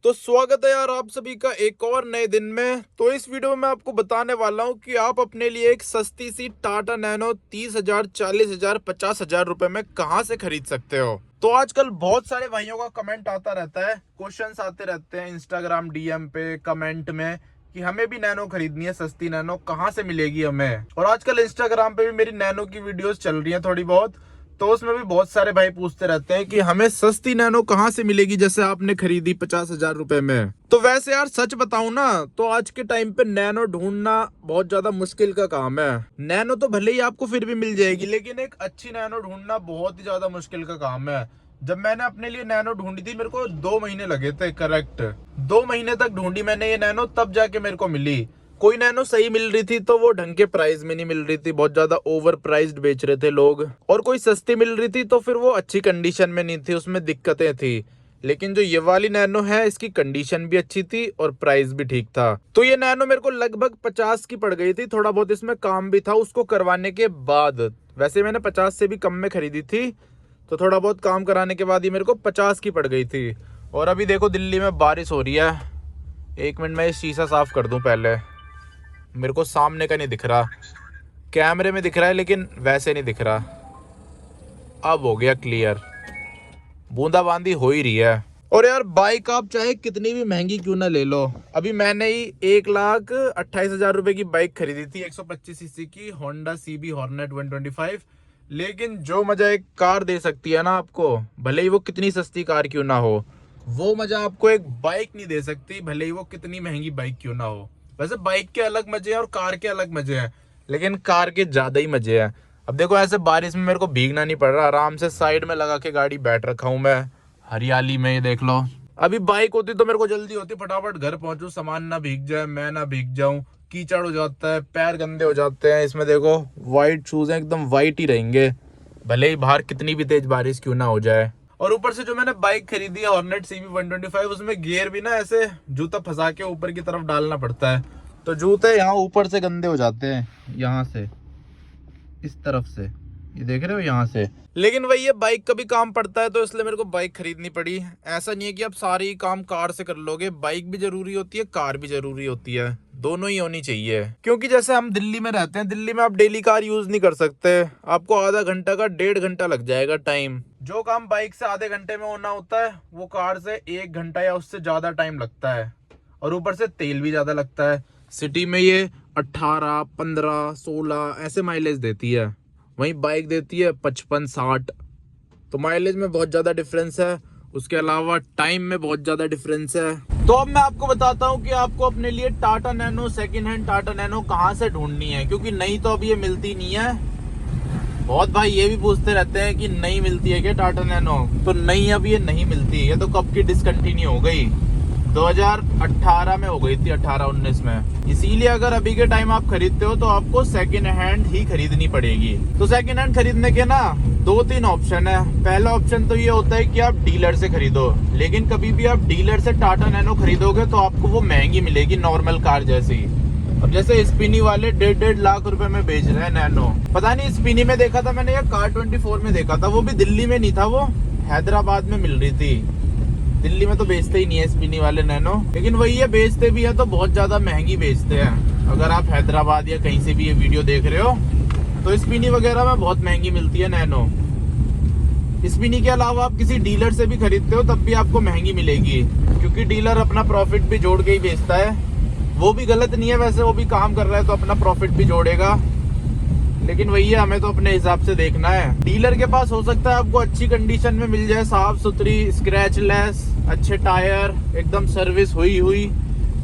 तो स्वागत है यार आप सभी का एक और नए दिन में। तो इस वीडियो में मैं आपको बताने वाला हूं कि आप अपने लिए एक सस्ती सी टाटा नैनो 30,000, 40,000, 50,000 रुपए में कहां से खरीद सकते हो। तो आजकल बहुत सारे भाइयों का कमेंट आता रहता है, क्वेश्चंस आते रहते हैं इंस्टाग्राम डीएम पे कमेंट में कि हमें भी नैनो खरीदनी है, सस्ती नैनो कहाँ से मिलेगी हमें। और आजकल इंस्टाग्राम पे भी मेरी नैनो की वीडियोस चल रही हैं थोड़ी बहुत, तो उसमें भी बहुत सारे भाई पूछते रहते हैं कि हमें सस्ती नैनो कहाँ से मिलेगी जैसे आपने खरीदी 50,000 रुपए में। तो वैसे यार सच बताऊं ना तो आज के टाइम पे नैनो ढूंढना बहुत ज्यादा मुश्किल का काम है। नैनो तो भले ही आपको फिर भी मिल जाएगी, लेकिन एक अच्छी नैनो ढूंढना बहुत ही ज्यादा मुश्किल का काम है। जब मैंने अपने लिए नैनो ढूंढी थी मेरे को 2 महीने लगे थे, करेक्ट 2 महीने तक ढूंढी मैंने ये नैनो, तब जाके मेरे को मिली। कोई नैनो सही मिल रही थी तो वो ढंग के प्राइस में नहीं मिल रही थी, बहुत ज्यादा ओवर प्राइस्ड बेच रहे थे लोग। और कोई सस्ती मिल रही थी तो फिर वो अच्छी कंडीशन में नहीं थी, उसमें दिक्कतें थी। लेकिन जो ये वाली नैनो है इसकी कंडीशन भी अच्छी थी और प्राइस भी ठीक था। तो ये नैनो मेरे को लगभग 50 की पड़ गई थी, थोड़ा बहुत इसमें काम भी था उसको करवाने के बाद। वैसे मैंने 50 से भी कम में खरीदी थी, तो थोड़ा बहुत काम कराने के बाद ही मेरे को 50 की पड़ गई थी। और अभी देखो दिल्ली में बारिश हो रही है। 1 मिनट में शीशा साफ कर दूं पहले, मेरे को सामने का नहीं दिख रहा, कैमरे में दिख रहा है लेकिन वैसे नहीं दिख रहा। अब हो गया क्लियर, बूंदाबांदी हो ही रही है। और यार बाइक आप चाहे कितनी भी महंगी क्यों ना ले लो, अभी मैंने ही 1,28,000 रुपए की बाइक खरीदी थी, 125 सीसी की होंडा सीबी हॉर्नेट 125। लेकिन जो मजा एक कार दे सकती है ना आपको, भले ही वो कितनी सस्ती कार क्यों ना हो, वो मजा आपको एक बाइक नहीं दे सकती, भले ही वो कितनी महंगी बाइक क्यों ना हो। वैसे बाइक के अलग मजे हैं और कार के अलग मजे हैं, लेकिन कार के ज्यादा ही मजे हैं। अब देखो ऐसे बारिश में मेरे को भीगना नहीं पड़ रहा, आराम से साइड में लगा के गाड़ी बैठ रखा हूं मैं हरियाली में, ये देख लो। अभी बाइक होती तो मेरे को जल्दी होती, फटाफट घर पहुंचूं, सामान ना भीग जाए, मैं ना भीग जाऊं, कीचड़ हो जाता है, पैर गंदे हो जाते हैं। इसमें देखो व्हाइट शूज हैं, एकदम व्हाइट ही रहेंगे भले ही बाहर कितनी भी तेज बारिश क्यों ना हो जाए। और ऊपर से जो मैंने बाइक खरीदी है हॉर्नेट सीबी 125, उसमें गियर भी ना ऐसे जूता फंसा के ऊपर की तरफ डालना पड़ता है, तो जूते यहाँ ऊपर से गंदे हो जाते हैं, यहाँ से इस तरफ से, ये देख रहे हो यहाँ से। लेकिन वही है बाइक का भी काम पड़ता है, तो इसलिए मेरे को बाइक खरीदनी पड़ी। ऐसा नहीं है कि आप सारे ही काम कार से कर लोगे, बाइक भी जरूरी होती है, कार भी जरूरी होती है, दोनों ही होनी चाहिए। क्योंकि जैसे हम दिल्ली में रहते हैं, दिल्ली में आप डेली कार यूज नहीं कर सकते, आपको आधा घंटा का 1.5 घंटा लग जाएगा टाइम। जो काम बाइक से आधे घंटे में होना होता है वो कार से 1 घंटा या उससे ज्यादा टाइम लगता है। और ऊपर से तेल भी ज्यादा लगता है। सिटी में ये 18, 15, 16 ऐसे माइलेज देती है, वहीं बाइक देती है 55, 60। तो माइलेज में बहुत ज्यादा डिफरेंस है, उसके अलावा टाइम में बहुत ज्यादा डिफरेंस है। तो अब मैं आपको बताता हूँ कि आपको अपने लिए Tata nano, second hand Tata nano कहाँ से ढूंढनी है, क्योंकि नई तो अभी ये मिलती नहीं है। बहुत भाई ये भी पूछते रहते हैं कि नई मिलती है क्या टाटा नैनो, तो नई अब ये नहीं मिलती है, तो कब की डिसकंटिन्यू हो गई, 2018 में हो गई थी, 18-19 में। इसीलिए अगर अभी के टाइम आप खरीदते हो तो आपको सेकंड हैंड ही खरीदनी पड़ेगी। तो सेकंड हैंड खरीदने के ना 2-3 ऑप्शन है। पहला ऑप्शन तो ये होता है कि आप डीलर से खरीदो, लेकिन कभी भी आप डीलर से टाटा नैनो खरीदोगे तो आपको वो महंगी मिलेगी नॉर्मल कार जैसी। अब जैसे स्पिनी वाले 1.5 लाख रुपए में बेच रहे हैं नैनो, पता नहीं स्पिनी में देखा था मैंने या कार24 में देखा था, वो भी दिल्ली में नहीं था, वो हैदराबाद में मिल रही थी। दिल्ली में तो बेचते ही नहीं है स्पिनी वाले नैनो, लेकिन वही है बेचते भी है तो बहुत ज्यादा महंगी बेचते हैं। अगर आप हैदराबाद या कहीं से भी ये वीडियो देख रहे हो तो स्पिनी वगैरह में बहुत महंगी मिलती है नैनो। स्पिनी के अलावा आप किसी डीलर से भी खरीदते हो तब भी आपको महंगी मिलेगी, क्योंकि डीलर अपना प्रॉफिट भी जोड़ के ही बेचता है। वो भी गलत नहीं है वैसे, वो भी काम कर रहा है तो अपना प्रॉफिट भी जोड़ेगा, लेकिन वही है हमें तो अपने हिसाब से देखना है। डीलर के पास हो सकता है आपको अच्छी कंडीशन में मिल जाए, साफ सुथरी, स्क्रैचलेस, अच्छे टायर, एकदम सर्विस हुई हुई,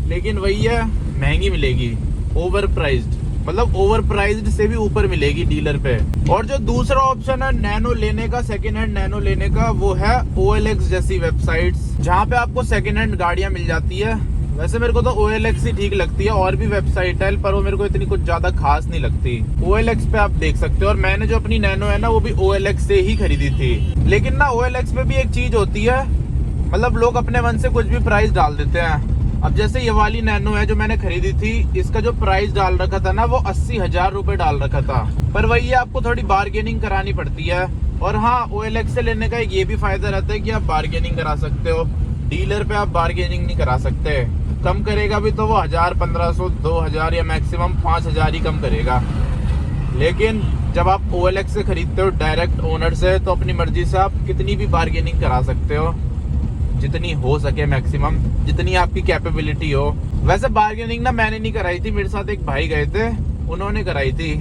लेकिन वही है महंगी मिलेगी, ओवर प्राइस्ड, मतलब ओवर प्राइस्ड से भी ऊपर मिलेगी डीलर पे। और जो दूसरा ऑप्शन है नैनो लेने का, सेकेंड हैंड नैनो लेने का, वो है OLX जैसी वेबसाइट्स, जहाँ पे आपको सेकेंड हैंड गाड़ियां मिल जाती है। वैसे मेरे को तो OLX ही ठीक लगती है, और भी वेबसाइट है पर वो मेरे को इतनी कुछ ज्यादा खास नहीं लगती। OLX पे आप देख सकते हो, और मैंने जो अपनी नैनो है ना वो भी OLX से ही खरीदी थी। लेकिन ना OLX पे भी एक चीज होती है, मतलब लोग अपने मन से कुछ भी प्राइस डाल देते हैं। अब जैसे ये वाली नैनो है जो मैंने खरीदी थी, इसका जो प्राइस डाल रखा था ना वो 80,000 रुपए डाल रखा था, पर वही आपको थोड़ी बार्गेनिंग करानी पड़ती है। और हाँ OLX से लेने का एक ये भी फायदा रहता है कि आप बार्गेनिंग करा सकते हो, डीलर पे आप बार्गेनिंग नहीं करा सकते। कम करेगा भी तो वो 1000, 1500, 2000 या मैक्सिमम 5000 ही कम करेगा। लेकिन जब आप OLX से खरीदते हो डायरेक्ट ओनर से, तो अपनी मर्जी से आप कितनी भी बार्गेनिंग करा सकते हो, जितनी हो सके मैक्सिमम, जितनी आपकी कैपेबिलिटी हो। वैसे बार्गेनिंग ना मैंने नहीं कराई थी, मेरे साथ एक भाई गए थे, उन्होंने कराई थी।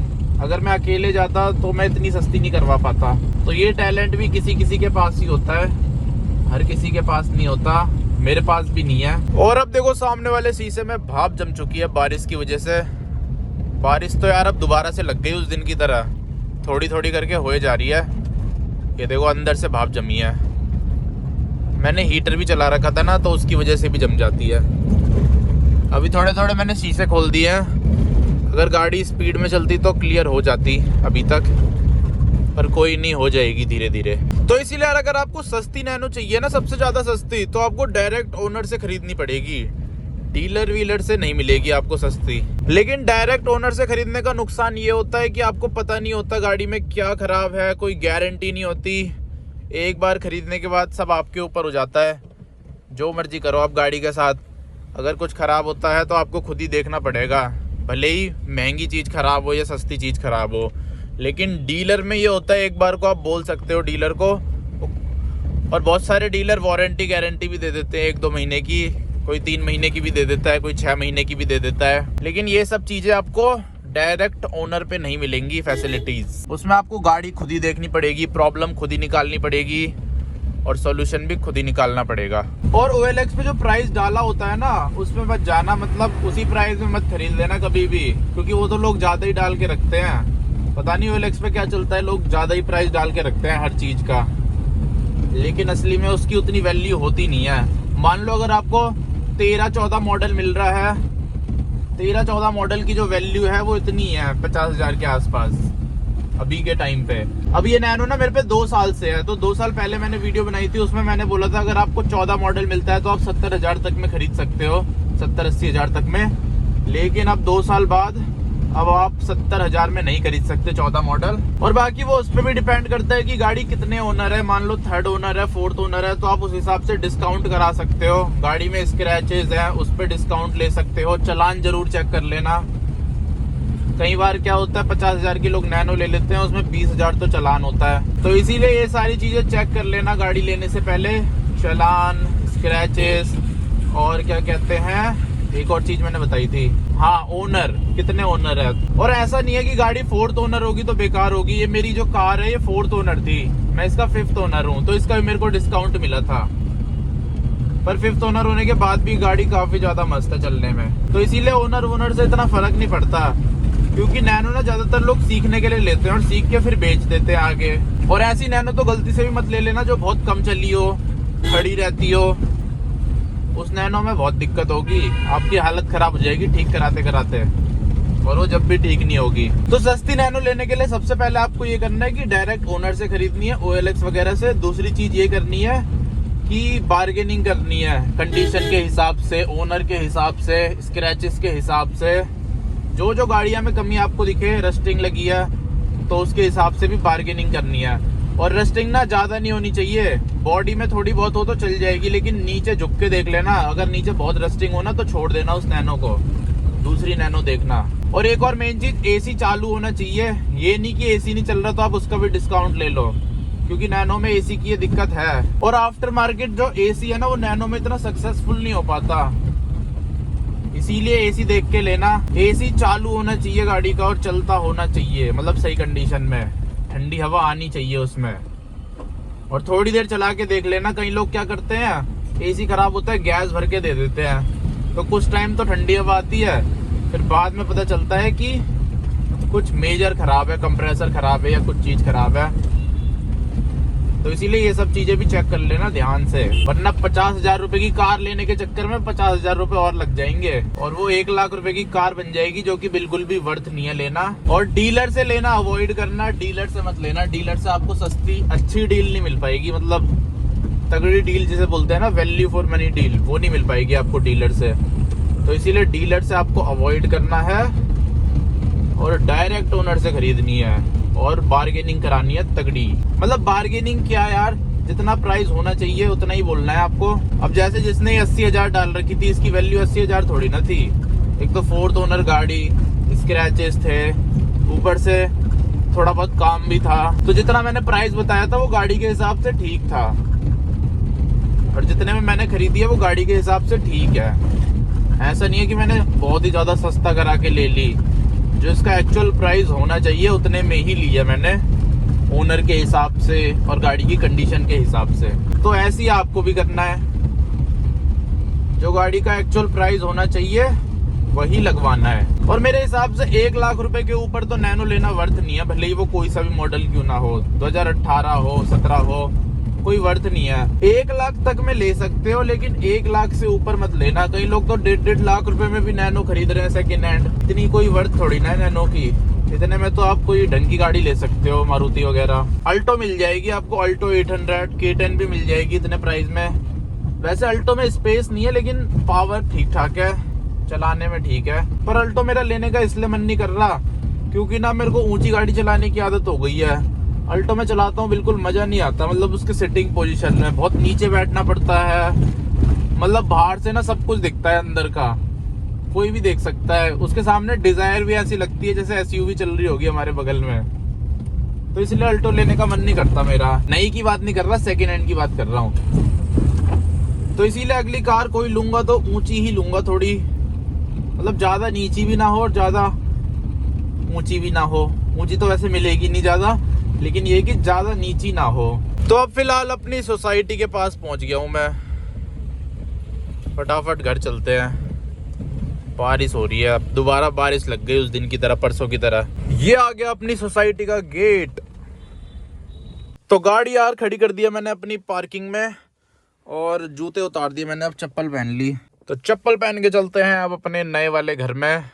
अगर मैं अकेले जाता तो मैं इतनी सस्ती नहीं करवा पाता। तो ये टैलेंट भी किसी किसी के पास ही होता है, हर किसी के पास नहीं होता, मेरे पास भी नहीं है। और अब देखो सामने वाले शीशे में भाप जम चुकी है बारिश की वजह से। बारिश तो यार अब दोबारा से लग गई उस दिन की तरह, थोड़ी थोड़ी करके होए जा रही है। ये देखो अंदर से भाप जमी है। मैंने हीटर भी चला रखा था ना, तो उसकी वजह से भी जम जाती है। अभी थोड़े थोड़े मैंने शीशे खोल दिए हैं। अगर गाड़ी स्पीड में चलती तो क्लियर हो जाती अभी तक, पर कोई नहीं, हो जाएगी धीरे धीरे। तो इसीलिए अगर आपको सस्ती नैनो चाहिए ना, सबसे ज़्यादा सस्ती, तो आपको डायरेक्ट ओनर से खरीदनी पड़ेगी। डीलर व्हीलर से नहीं मिलेगी आपको सस्ती। लेकिन डायरेक्ट ओनर से खरीदने का नुकसान ये होता है कि आपको पता नहीं होता गाड़ी में क्या खराब है, कोई गारंटी नहीं होती। एक बार खरीदने के बाद सब आपके ऊपर हो जाता है, जो मर्जी करो आप गाड़ी के साथ। अगर कुछ ख़राब होता है तो आपको खुद ही देखना पड़ेगा, भले ही महंगी चीज़ ख़राब हो या सस्ती चीज़ ख़राब हो। लेकिन डीलर में ये होता है, एक बार को आप बोल सकते हो डीलर को, और बहुत सारे डीलर वारंटी गारंटी भी दे देते हैं 1-2 महीने की, कोई 3 महीने की भी दे देता है, कोई 6 महीने की भी दे देता है। लेकिन ये सब चीज़ें आपको डायरेक्ट ओनर पे नहीं मिलेंगी फैसिलिटीज़। उसमें आपको गाड़ी खुद ही देखनी पड़ेगी, प्रॉब्लम खुद ही निकालनी पड़ेगी, और सॉल्यूशन भी खुद ही निकालना पड़ेगा। और OLX पे जो प्राइस डाला होता है ना, उसमें मत जाना, मतलब उसी प्राइस में मत खरीद लेना कभी भी, क्योंकि वो तो लोग ज़्यादा ही डाल के रखते हैं। पता नहीं OLX पे क्या चलता है, लोग ज़्यादा ही प्राइस डाल के रखते हैं हर चीज़ का, लेकिन असली में उसकी उतनी वैल्यू होती नहीं है। मान लो अगर आपको 13-14 मॉडल मिल रहा है, 13-14 मॉडल की जो वैल्यू है वो इतनी है 50,000 के आसपास अभी के टाइम पे। अब ये नैनो ना मेरे पे 2 साल से है, तो 2 साल पहले मैंने वीडियो बनाई थी, उसमें मैंने बोला था अगर आपको 14 मॉडल मिलता है तो आप 70,000 तक में खरीद सकते हो, 70-80,000 तक में। लेकिन अब 2 साल बाद अब आप 70,000 में नहीं खरीद सकते 14 मॉडल। और बाकी वो उस पर भी डिपेंड करता है कि गाड़ी कितने ओनर है। मान लो 3rd ओनर है, 4th ओनर है, तो आप उस हिसाब से डिस्काउंट करा सकते हो। गाड़ी में स्क्रैचेस हैं, उस पर डिस्काउंट ले सकते हो। चलान जरूर चेक कर लेना। कई बार क्या होता है 50,000 की लोग नैनो ले लेते हैं, उसमें 20,000 तो चलान होता है। तो इसीलिए ये सारी चीजें चेक कर लेना गाड़ी लेने से पहले, चलान, स्क्रैचेस, और क्या कहते हैं, एक और चीज मैंने बताई थी, हाँ, ओनर, कितने ओनर है। और ऐसा नहीं है कि गाड़ी 4th ओनर होगी तो बेकार होगी। ये मेरी जो कार है ये 4th ओनर थी, मैं इसका 5th ओनर हूँ, तो इसका भी मेरे को डिस्काउंट मिला था। पर 5th ओनर होने के बाद भी गाड़ी काफी ज्यादा मस्त है चलने में। तो इसीलिए ओनर से इतना फर्क नहीं पड़ता, क्योंकि नैनो ना ज्यादातर लोग सीखने के लिए लेते हैं और सीख के फिर बेच देते हैं आगे। और ऐसी नैनो तो गलती से भी मत ले लेना जो बहुत कम चली हो, खड़ी रहती हो। उस नैनो में बहुत दिक्कत होगी, आपकी हालत खराब हो जाएगी ठीक कराते कराते, और वो जब भी ठीक नहीं होगी। तो सस्ती नैनो लेने के लिए सबसे पहले आपको ये करना है कि डायरेक्ट ओनर से खरीदनी है, OLX वगैरह से। दूसरी चीज ये करनी है कि बार्गेनिंग करनी है कंडीशन के हिसाब से, ओनर के हिसाब से, स्क्रैचेस के हिसाब से। जो जो गाड़ियां में कमी आपको दिखे, रस्टिंग लगी है तो उसके हिसाब से भी बार्गेनिंग करनी है। और रस्टिंग ना ज्यादा नहीं होनी चाहिए, बॉडी में थोड़ी बहुत हो तो चल जाएगी, लेकिन नीचे झुक के देख लेना। अगर नीचे बहुत रस्टिंग हो ना तो छोड़ देना उस नैनो को, दूसरी नैनो देखना। और एक और मेन चीज, AC चालू होना चाहिए। ये नहीं कि AC नहीं चल रहा तो आप उसका भी डिस्काउंट ले लो, क्योंकि नैनो में AC की ये दिक्कत है। और आफ्टर मार्केट जो AC है ना, वो नैनो में इतना सक्सेसफुल नहीं हो पाता, इसीलिए AC देख के लेना। AC चालू होना चाहिए गाड़ी का, और चलता होना चाहिए, मतलब सही कंडीशन में, ठंडी हवा आनी चाहिए उसमें। और थोड़ी देर चला के देख लेना। कई लोग क्या करते हैं, AC खराब होता है गैस भर के दे देते हैं, तो कुछ टाइम तो ठंडी हवा आती है, फिर बाद में पता चलता है कि कुछ मेजर खराब है, कंप्रेसर खराब है या कुछ चीज खराब है। तो इसीलिए ये सब चीजें भी चेक कर लेना ध्यान से, वरना 50,000 रुपए की कार लेने के चक्कर में 50,000 रुपए और लग जाएंगे, और वो 1 लाख रुपए की कार बन जाएगी, जो कि बिल्कुल भी वर्थ नहीं है लेना। और डीलर से लेना अवॉइड करना, डीलर से मत लेना। डीलर से आपको सस्ती अच्छी डील नहीं मिल पाएगी, मतलब तगड़ी डील जिसे बोलते हैं ना, वैल्यू फॉर मनी डील, वो नहीं मिल पाएगी आपको डीलर से। तो इसीलिए डीलर से आपको अवॉइड करना है और डायरेक्ट ओनर से खरीदनी है, और बार्गेनिंग करानी है तगड़ी। मतलब बार्गेनिंग क्या यार, जितना प्राइस होना चाहिए उतना ही बोलना है आपको। अब जैसे जिसने 80,000 डाल रखी थी, इसकी वैल्यू 80,000 थोड़ी ना थी। एक तो 4th ओनर गाड़ी, स्क्रैचेस थे, ऊपर से थोड़ा बहुत काम भी था। तो जितना मैंने प्राइस बताया था वो गाड़ी के हिसाब से ठीक था, और जितने में मैंने खरीदी है वो गाड़ी के हिसाब से ठीक है। ऐसा नहीं है कि मैंने बहुत ही ज़्यादा सस्ता करा के ले ली। जो इसका एक्चुअल प्राइस होना चाहिए उतने में ही लिया मैंने, ओनर के हिसाब से और गाड़ी की कंडीशन के हिसाब से। तो ऐसे ही आपको भी करना है, जो गाड़ी का एक्चुअल प्राइस होना चाहिए वही लगवाना है। और मेरे हिसाब से 1 लाख रुपए के ऊपर तो नैनो लेना वर्थ नहीं है, भले ही वो कोई सा भी मॉडल क्यों ना हो, 2018 हो, 17 हो, कोई वर्थ नहीं है। 1 लाख तक में ले सकते हो, लेकिन 1 लाख से ऊपर मत लेना। कई लोग तो 1.5 लाख रुपए में भी नैनो खरीद रहे हैं सेकेंड हैंड। इतनी कोई वर्थ थोड़ी ना है नैनो की। इतने में तो आप कोई ढंग की गाड़ी ले सकते हो, मारुति वगैरह। अल्टो मिल जाएगी आपको, अल्टो 800, K10 भी मिल जाएगी इतने प्राइस में। वैसे अल्टो में स्पेस नहीं है, लेकिन पावर ठीक ठाक है, चलाने में ठीक है। पर अल्टो मेरा लेने का इसलिए मन नहीं कर रहा क्योंकि ना मेरे को ऊंची गाड़ी चलाने की आदत हो गई है। अल्टो में चलाता हूँ बिल्कुल मजा नहीं आता, मतलब उसके सिटिंग पोजीशन में बहुत नीचे बैठना पड़ता है। मतलब बाहर से ना सब कुछ दिखता है, अंदर का कोई भी देख सकता है। उसके सामने डिजायर भी ऐसी लगती है जैसे एसयूवी चल रही होगी हमारे बगल में। तो इसलिए अल्टो लेने का मन नहीं करता मेरा। नई की बात नहीं कर रहा, सेकेंड हैंड की बात कर रहा हूँ। तो इसीलिए अगली कार कोई लूंगा तो ऊंची ही लूंगा, थोड़ी मतलब ज्यादा नीची भी ना हो और ज्यादा ऊंची भी ना हो। ऊंची तो वैसे मिलेगी नहीं ज्यादा, लेकिन ये कि ज्यादा नीची ना हो। तो अब फिलहाल अपनी सोसाइटी के पास पहुंच गया हूं मैं, फटाफट घर चलते हैं। बारिश हो रही है, अब दोबारा बारिश लग गई उस दिन की तरह, परसों की तरह। ये आ गया अपनी सोसाइटी का गेट। तो गाड़ी यार खड़ी कर दिया मैंने अपनी पार्किंग में, और जूते उतार दिए मैंने, अब चप्पल पहन ली। तो चप्पल पहन के चलते हैं अब अपने नए वाले घर में।